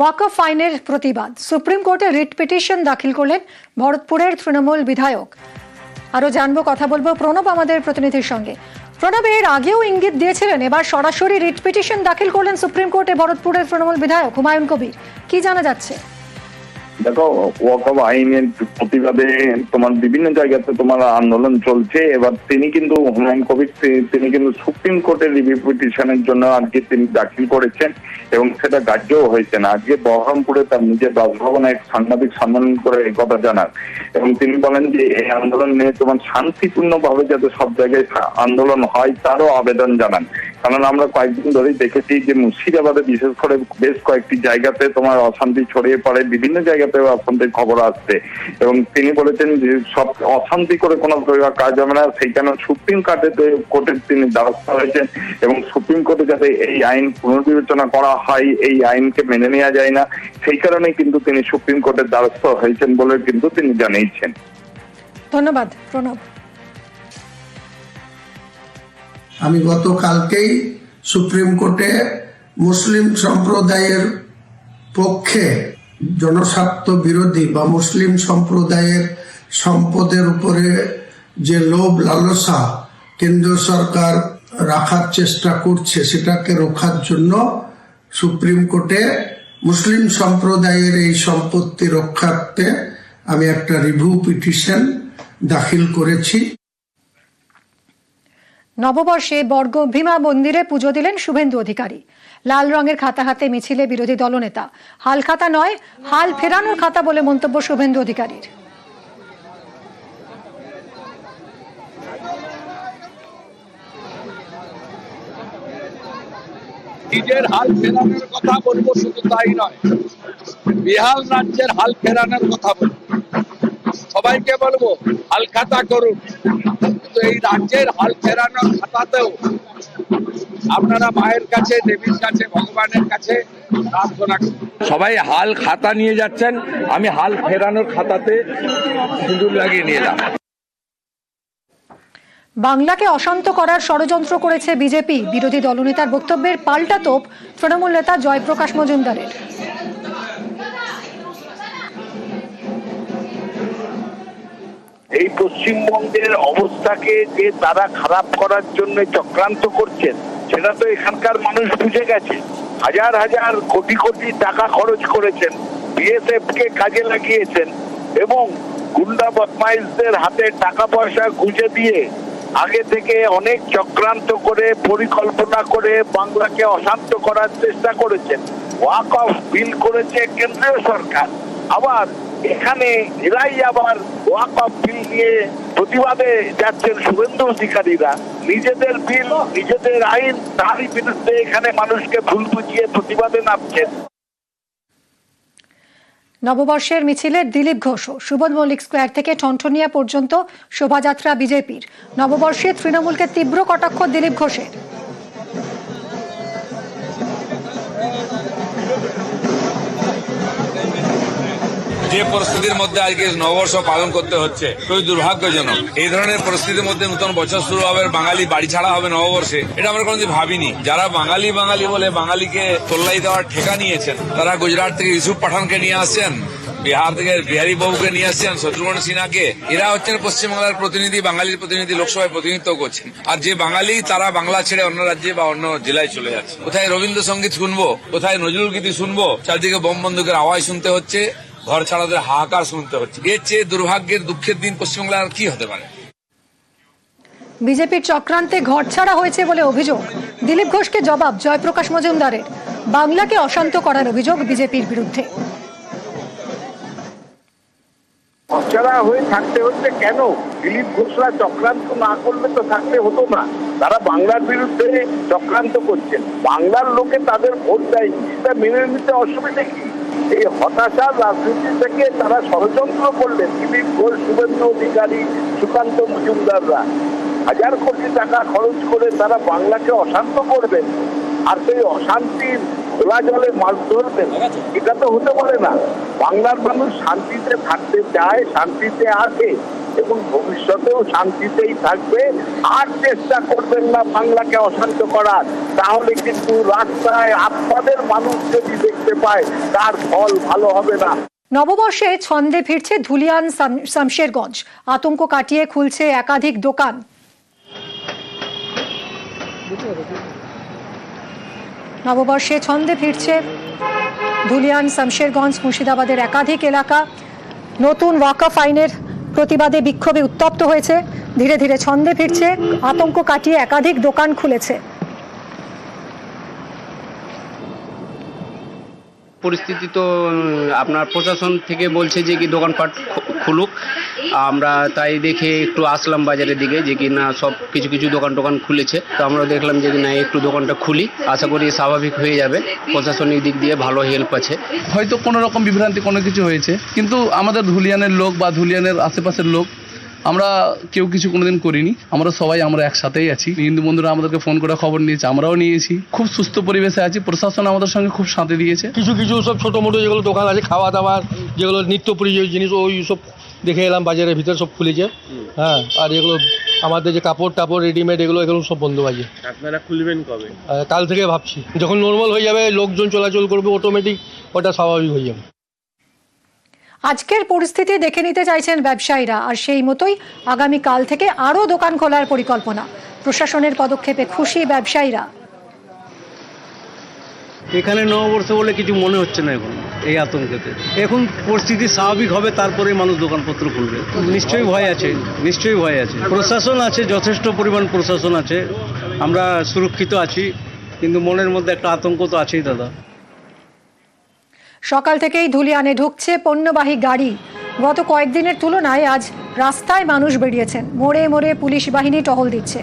ওয়াকফ আইনের প্রতিবাদ সুপ্রিম কোর্টে রিট পিটিশন দাখিল করলেন ভরতপুরের তৃণমূল বিধায়ক। আরো জানবো, কথা বলবো প্রণব আমাদের প্রতিনিধির সঙ্গে। প্রণব, এর আগেও ইঙ্গিত দিয়েছিলেন, এবার সরাসরি রিট পিটিশন দাখিল করলেন সুপ্রিম কোর্টে ভরতপুরের তৃণমূল বিধায়ক হুমায়ুন কবির। কি জানা যাচ্ছে? দেখো, ওয়াকফ আইনের প্রতিবাদে তোমার বিভিন্ন জায়গাতে তোমার আন্দোলন চলছে। এবার তিনি কিন্তু হুমায়ুন কবির তিনি কিন্তু সুপ্রিম কোর্টের রিভিউ পিটিশনের জন্য আজকে তিনি দাখিল করেছেন এবং সেটা গ্রাহ্যও হয়েছে না। আজকে বহরমপুরে তার নিজের বাসভবনে এক সাংবাদিক সম্মেলন করে এই কথা জানান এবং তিনি বলেন যে এই আন্দোলন নিয়ে তোমার শান্তিপূর্ণভাবে যাতে সব জায়গায় আন্দোলন হয় তারও আবেদন জানান। কারণ আমরা কয়েকদিন ধরেই দেখেছি যে মুর্শিদাবাদে বিশেষ করে বেশ কয়েকটি জায়গাতে তোমার অশান্তি ছড়িয়ে পড়ে, বিভিন্ন জায়গাতে অশান্তির খবর আসছে এবং তিনি বলেছেন যে সব অশান্তি করে কোনো কাজ হবে না। সেই কারণে সুপ্রিম কোর্টের তিনি দ্বারস্থ হয়েছেন এবং সুপ্রিম কোর্টে যাতে এই আইন পুনর্বিবেচনা করা হয়, এই আইনকে মেনে নেওয়া যায় না, সেই কারণে কিন্তু তিনি সুপ্রিম কোর্টের দ্বারস্থ হয়েছেন বলে কিন্তু তিনি জানিয়েছেন। ধন্যবাদ প্রণব। আমি গতকালকেই সুপ্রিম কোর্টে মুসলিম সম্প্রদায়ের পক্ষে জনস্বার্থ বিরোধী বা মুসলিম সম্প্রদায়ের সম্পদের উপরে যে লোভ লালসা কেন্দ্র সরকার রাখার চেষ্টা করছে সেটাকে রোখার জন্য সুপ্রিম কোর্টে মুসলিম সম্প্রদায়ের এই সম্পত্তি রক্ষার্থে আমি একটা রিভিউ পিটিশন দাখিল করেছি। নববর্ষে ভীমা মন্দিরে পুজো দিলেন শুভেন্দু অধিকারী। লাল রঙের খাতা হাতে মিছিলে বিরোধী দলনেতা। হাল খাতা নয়, হাল ফেরানোর খাতা বলে মন্তব্য শুভেন্দু অধিকারীর। নিজের হাল ফেরানোর কথা বলবো, শুধু তাই নয়, বিহার রাজ্যের হাল ফেরানোর কথা বলবো। সবাইকে বলবো হাল খাতা করুন, কিন্তু এই রাজ্যের হাল ফেরানোর খাতাতেও আপনারা মায়ের কাছে, দেবীর কাছে, ভগবানের কাছে প্রার্থনা করুন। সবাই হাল খাতা নিয়ে যাচ্ছেন, আমি হাল ফেরানোর খাতাতে সিঁদুর লাগিয়ে নিয়ে এলাম। বাংলাকে অশান্ত করার ষড়যন্ত্র করেছে বিজেপি। বিরোধী দলনেতার বক্তব্যের পাল্টা তোপ তৃণমূল নেতা জয়প্রকাশ মজুমদারের। এই পশ্চিমবঙ্গের অবস্থাকে যে তারা খারাপ করার জন্য চক্রান্ত করছেন সেটা তো এখানকার মানুষ বুঝে গেছে। হাজার হাজার কোটি কোটি টাকা খরচ করেছেন, বিএসএফ কে কাজে লাগিয়েছেন এবং গুন্ডা বদমাইশদের হাতে টাকা পয়সা গুঁজে দিয়ে আগে থেকে অনেক চক্রান্ত করে পরিকল্পনা করে বাংলাকে অশান্ত করার চেষ্টা করেছেন। ওয়াকফ বিল করেছে কেন্দ্রীয় সরকার, আবার এখানে এরাই আবার ওয়াকফ বিল নিয়ে প্রতিবাদে যাচ্ছেন শুভেন্দু অধিকারীরা। নিজেদের বিল, নিজেদের আইন, তারই বিরুদ্ধে এখানে মানুষকে ভুল বুঝিয়ে প্রতিবাদে নামছেন। নববর্ষের মিছিলে দিলীপ ঘোষ। সুবোধ মল্লিক স্কোয়ার থেকে ঠনঠনিয়া পর্যন্ত শোভাযাত্রা বিজেপির। নববর্ষে তৃণমূলকে তীব্র কটাক্ষ দিলীপ ঘোষের। যে পরিস্থিতির মধ্যে আজকে নববর্ষ পালন করতে হচ্ছে খুবই দুর্ভাগ্যজনক। এই ধরনের পরিস্থিতির মধ্যে নতুন বছর শুরু হবে, বাঙালি বাড়ি ছাড়া হবে নববর্ষে, এটা আমরা কোনোদিন ভাবিনি। যারা বাঙালি বাঙালি বলে বাঙালিকে তোল্লাই দেওয়ার ঠেকা নিয়েছেন, তারা গুজরাট থেকে ইউসুফ পাঠানকে নিয়ে আসছেন, বিহার থেকে বিহারী বাবুকে নিয়ে আসছেন, শত্রুঘ্ন সিনহাকে। এরা হচ্ছেন পশ্চিমবাংলার প্রতিনিধি, বাঙালির প্রতিনিধি, লোকসভায় প্রতিনিধিত্ব করছেন। আর যে বাঙালি তারা বাংলা ছেড়ে অন্য রাজ্যে বা অন্য জেলায় চলে যাচ্ছে। কোথায় রবীন্দ্রসঙ্গীত শুনবো, কোথায় নজরুল গীতি শুনবো, চারদিকে বোম বন্দুকের আওয়াজ শুনতে হচ্ছে, ঘর ছাড়াদের হাহাকার শুনতে হচ্ছে। এর চেয়ে দুর্ভাগ্যের, দুঃখের দিন পশ্চিমবাংলার আর কি হতে পারে? বিজেপির চক্রান্তে ঘর ছাড়া হয়েছে বলে অভিযোগ। দিলীপ ঘোষকে জবাব জয়প্রকাশ মজুমদারের। বাংলাকে অশান্ত করার অভিযোগ বিজেপির বিরুদ্ধে। অচেনা হয়ে থাকতে হচ্ছে কেন? দিলীপ ঘোষরা চক্রান্ত না করলে তো থাকতে হতো না। তারা বাংলার বিরুদ্ধে চক্রান্ত করছেন, বাংলার লোকে তাদের ভোট দেয়নি, সেটা মেনে নিতে অসুবিধা কি? এই হতাশার রাজনীতি থেকে তারা ষড়যন্ত্র করলেন। দিলীপ ঘোষ, শুভেন্দু অধিকারী, সুকান্ত মজুমদাররা হাজার কোটি টাকা খরচ করে তারা বাংলাকে অশান্ত করবেন আর সেই অশান্তির খোলা জলে মাছ ধরবেন, এটা তো হতে পারে না। বাংলার মানুষ শান্তিতে থাকতে চায়, শান্তিতে আছে, এবং ভবিষ্যতেও শান্তিতেই থাকবে। আর চেষ্টা করবেন না বাংলাকে অশান্ত করার, তাহলে কিন্তু রাস্তায় আপনাদের মানুষ যদি দেখতে পায় তার ফল ভালো হবে না। নববর্ষে ছন্দে ফিরছে ধুলিয়ান শামশেরগঞ্জ, আতঙ্ক কাটিয়ে খুলছে একাধিক দোকান। নববর্ষে ছন্দে ফিরছে ধুলিয়ান শামশেরগঞ্জ, মুর্শিদাবাদের একাধিক এলাকা নতুন ওয়াকফ আইনের প্রতিবাদে বিক্ষোভে উত্তপ্ত হয়েছে। ধীরে ধীরে ছন্দে ফিরছে, আতঙ্ক কাটিয়ে একাধিক দোকান খুলেছে। পরিস্থিতি তো আপনার প্রশাসন থেকে বলছে যে কি দোকানপাট খুলুক, আমরা তাই দেখে একটু আসলাম বাজারের দিকে যে কি না সব কিছু কিছু দোকান টোকান খুলেছে। তো আমরা দেখলাম যে না একটু দোকানটা খুলি, আশা করি স্বাভাবিক হয়ে যাবে। প্রশাসনিক দিক দিয়ে ভালো হেল্প আছে। হয়তো কোনো রকম বিভ্রান্তি কোনো কিছু হয়েছে, কিন্তু আমাদের ধুলিয়ানের লোক বা ধুলিয়ানের আশেপাশের লোক আমরা কেউ কিছু কোনোদিন করিনি। আমরা একসাথেই আছি। হিন্দু বন্ধুরা আমাদেরকে ফোন করে খবর নিয়েছে, আমরাও নিয়েছি। খুব সুস্থ পরিবেশে আছি। প্রশাসন আমাদের সঙ্গে খুব সাথে দিয়েছে। কিছু কিছু সব ছোটো মোটো যেগুলো দোকান আছে খাওয়া দাওয়ার যেগুলো নিত্য প্রয়োজনীয় জিনিস ওই সব দেখে এলাম বাজারের ভিতরে সব খুলেছে। হ্যাঁ, আর এগুলো আমাদের যে কাপড় টাপড় রেডিমেড এগুলো সব বন্ধ আছে। আপনারা খুলবেন কবে? কাল থেকে ভাবছি, যখন নর্মাল হয়ে যাবে লোকজন চলাচল করবে অটোমেটিক ওটা স্বাভাবিক হয়ে যাবে। আজকের পরিস্থিতি দেখে নিতে চাইছেন ব্যবসায়ীরা, আর সেই মতোই আগামীকাল থেকে আরও দোকান খোলার পরিকল্পনা। প্রশাসনের পদক্ষেপে খুশি ব্যবসায়ীরা। এখানে নববর্ষ বলে কিছু মনে হচ্ছে না এখন এই আতঙ্কেতে। এখন পরিস্থিতি স্বাভাবিক হবে, তারপরে মানুষ দোকানপত্র খুলবে। নিশ্চয়ই ভয় আছে, নিশ্চয়ই ভয় আছে। প্রশাসন আছে, যথেষ্ট পরিমাণ প্রশাসন আছে, আমরা সুরক্ষিত আছি, কিন্তু মনের মধ্যে একটা আতঙ্ক তো আছেই দাদা। সকাল থেকেই ধুলিয়ানে ঢুকছে পণ্যবাহী গাড়ি। গত কয়েকদিনের তুলনায় আজ রাস্তায় মানুষ বেরিয়েছেন। মোড়ে মোড়ে পুলিশ বাহিনী টহল দিচ্ছে।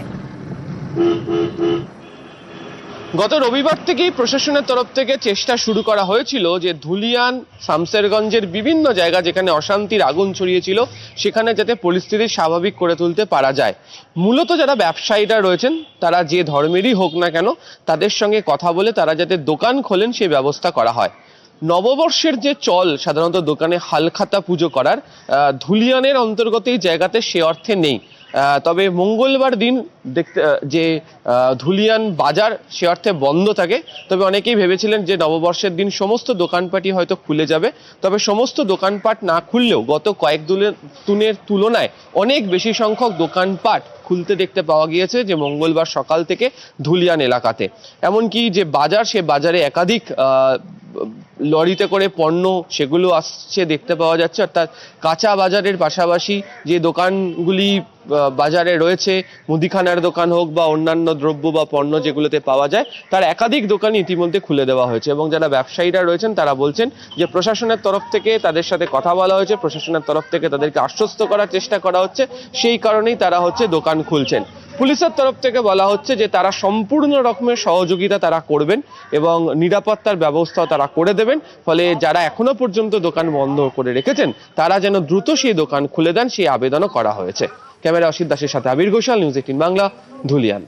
গত রবিবার থেকেই প্রশাসনের তরফ থেকে চেষ্টা শুরু করা হয়েছিল যে ধুলিয়ান শামশেরগঞ্জের বিভিন্ন জায়গা যেখানে অশান্তির আগুন ছড়িয়েছিল সেখানে যাতে পরিস্থিতি স্বাভাবিক করে তুলতে পারা যায়। মূলত যারা ব্যবসায়ীরা রয়েছেন তারা যে ধর্মেরই হোক না কেন তাদের সঙ্গে কথা বলে তারা যাতে দোকান খোলেন সেই ব্যবস্থা করা হয়। নববর্ষের যে চল সাধারণত দোকানে হালখাতা পুজো করার, ধুলিয়ানের অন্তর্গত এই জায়গাতে সে অর্থে নেই। তবে মঙ্গলবার দিন দেখতে যে ধুলিয়ান বাজার সে অর্থে বন্ধ থাকে। তবে অনেকেই ভেবেছিলেন যে নববর্ষের দিন সমস্ত দোকানপাটই হয়তো খুলে যাবে, তবে সমস্ত দোকানপাট না খুললেও গত কয়েক দিনের তুলনায় অনেক বেশি সংখ্যক দোকানপাট খুলতে দেখতে পাওয়া গিয়েছে যে মঙ্গলবার সকাল থেকে ধুলিয়ান এলাকাতে। এমনকি যে বাজার, সে বাজারে একাধিক লরিতে করে পণ্য সেগুলো আসছে দেখতে পাওয়া যাচ্ছে। অর্থাৎ কাঁচা বাজারের পাশাপাশি যে দোকানগুলি বাজারে রয়েছে, মুদিখানার দোকান হোক বা অন্যান্য দ্রব্য বা পণ্য যেগুলোতে পাওয়া যায়, তার একাধিক দোকান ইতিমধ্যে খুলে দেওয়া হয়েছে। এবং যারা ব্যবসায়ীরা রয়েছেন তারা বলছেন যে প্রশাসনের তরফ থেকে তাদের সাথে কথা বলা হয়েছে, প্রশাসনের তরফ থেকে তাদেরকে আশ্বস্ত করার চেষ্টা করা হচ্ছে, সেই কারণেই তারা দোকান খুলছেন। পুলিশের তরফ থেকে বলা হচ্ছে যে তারা সম্পূর্ণ রকমের সহযোগিতা তারা করবেন এবং নিরাপত্তার ব্যবস্থাও তারা করে দেবেন। ফলে যারা এখনো পর্যন্ত দোকান বন্ধ করে রেখেছেন তারা যেন দ্রুত সেই দোকান খুলে দেন সেই আবেদনও করা হয়েছে। ক্যামেরা অসিত দাসের সাথে আবির ঘোষাল, নিউজ 18 বাংলা, ধুলিয়ান।